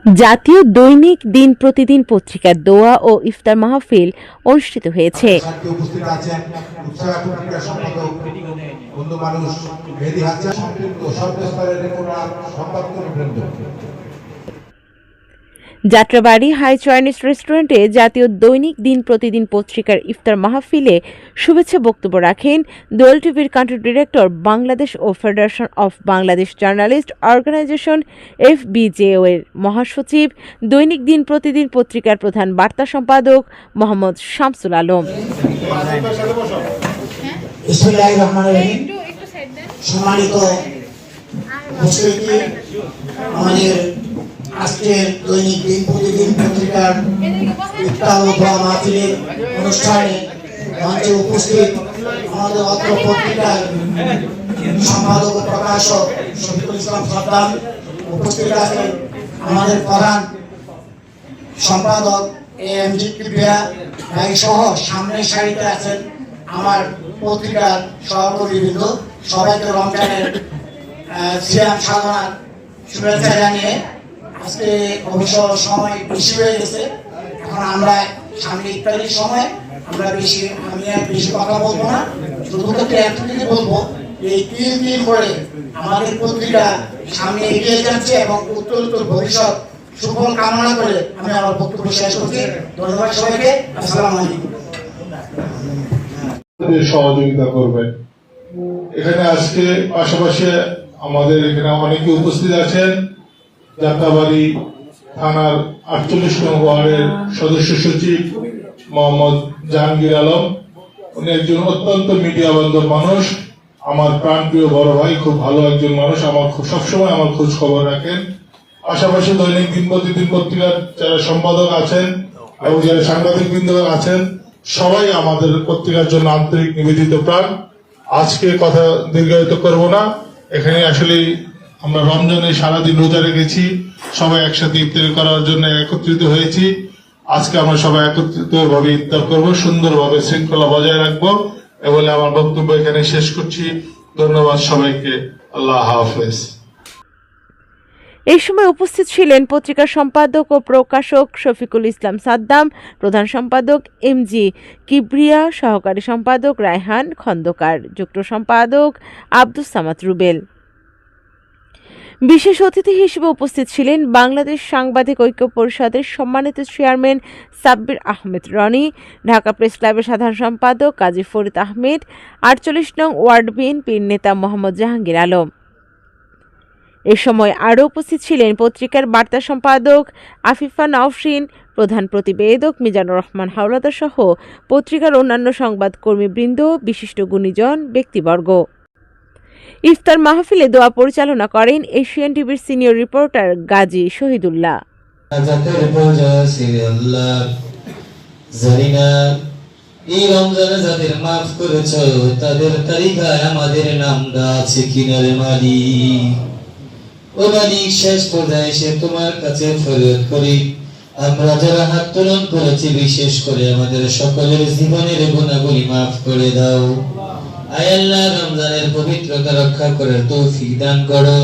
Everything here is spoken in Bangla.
জাতীয় দৈনিক দিন প্রতিদিন পত্রিকার দোয়া ও ইফতার মাহফিল অনুষ্ঠিত হয়েছে। যাত্রাবাড়ি হাই চাইনিজ রেস্টুরেন্টে জাতীয় দৈনিক দিন প্রতিদিন পত্রিকার ইফতার মাহফিলে শুভেচ্ছা বক্তব্য রাখেন দোয়েল টিভির কান্ট্রি ডিরেক্টর বাংলাদেশ ও federation of Bangladesh journalist organisation FBJO এর মহাসচিব, দৈনিক দিন প্রতিদিন পত্রিকার প্রধান বার্তা সম্পাদক মোহাম্মদ শামসুল আলম। আজকের দৈনিক দিন প্রতিদিন পত্রিকার ইফতার ও দোয়া মাহফিলের অনুষ্ঠানে মঞ্চে উপস্থিত আমাদের অত্র পত্রিকার সম্পাদক ও প্রকাশক শফিকুল ইসলাম সাদ্দাম, উপস্থিত আছেন আমাদের প্রধান সম্পাদক AMG কিবরিয়া ভাই সহ সামনের সারিতে আছেন আমার পত্রিকার সহকর্মীবৃন্দ। সবাইকে রমজানের সিয়াম সাধনার শুভেচ্ছা জানিয়ে আজকে অবশ্য সময় বেশি হয়ে গেছে, এখন আমরা সামনে ইফতারের সময় আমি বেশি কথা বলবো না, শুধুমাত্র এতটুকু বলবো এই 3 দিন পরে আমাদের পত্রিকা সামনে এগিয়ে যাচ্ছে এবং উত্তর ভবিষ্যৎ সুফল কামনা করে আমি আমার বক্তব্য শেষ করছি। ধন্যবাদ সবাইকে। আসসালামু আলাইকুম। সহযোগিতা করবেন। এখানে আজকে পাশাপাশি আমাদের এখানে অনেকে উপস্থিত আছেন। যাত্রাবাড়ি থানার 48 নং ওয়ার্ডের সদস্য সচিব মোহাম্মদ জাহাঙ্গীর আলম, উনি একজন অত্যন্ত মিডিয়া বান্ধব মানুষ, আমার প্রাণপ্রিয় বড় ভাই, খুব ভালো একজন মানুষ, আমার সবসময় আমার খোঁজ খবর রাখেন। পাশাপাশি দৈনিক দিন প্রতিদিন পত্রিকার যারা সম্পাদক আছেন এবং যারা সাংবাদিক বৃন্দ আছেন, সবাই আমাদের পত্রিকার জন্য আন্তরিক নিবেদিত প্রাণ। আজকে কথা দীর্ঘায়িত করব না, এখানে আসলে আমরা রমজানে সারাদিন রোজা রেখেছি, সবাই একসাথে ইফতার করার জন্য একত্রিত হয়েছি। আজকে আমরা সবাই একত্রিত ভাবে ইফতার করবো, সুন্দরভাবে শৃঙ্খলা বজায় রাখবো। এ বলে আমার বক্তব্য এখানে শেষ করছি। ধন্যবাদ সবাইকে। আল্লাহ হাফেজ। এই সময় উপস্থিত ছিলেন পত্রিকার সম্পাদক ও প্রকাশক শফিকুল ইসলাম সাদ্দাম, প্রধান সম্পাদক MG কিবরিয়া, সহকারী সম্পাদক রায়হান খন্দকার, যুগ্ম সম্পাদক আব্দুস সামাদ রুবেল। বিশেষ অতিথি হিসেবে উপস্থিত ছিলেন বাংলাদেশ সাংবাদিক ঐক্য পরিষদের সম্মানিত চেয়ারম্যান সাব্বির আহমেদ রনি, ঢাকা প্রেস ক্লাবের সাধারণ সম্পাদক কাজী ফরিদ আহমেদ, 48 নং ওয়ার্ড বিএনপির নেতা মোহাম্মদ জাহাঙ্গীর আলম। এ সময় আরও উপস্থিত ছিলেন পত্রিকার বার্তা সম্পাদক আফিফা নওশিন, প্রধান প্রতিবেদক মিজানুর রহমান হাওলাদার সহ পত্রিকার অন্যান্য সংবাদকর্মীবৃন্দ, বিশিষ্ট গুণীজন ব্যক্তিবর্গ। ইফতার মাহফিলে দোয়া পরিচালনা করেন এশিয়ান টিভির সিনিয়র রিপোর্টার গাজী শহীদুল্লাহ। এই রমজানে যাদের মাফ করেছ তাদের তালিকায় আমাদের নামটা আছে কিনারে মালিক। ও মালিক, শেষ পর্যায়ে এসে তোমার কাছে ফরিয়াদ করি, আমরা যারা হাত তোলন করেছি বিশেষ করে আমাদের সকলের জীবনের গুনাহগুলি মাফ করে দাও। আয় আল্লাহ, রমজানের পবিত্রতা রক্ষা করার তৌফিক দান করো।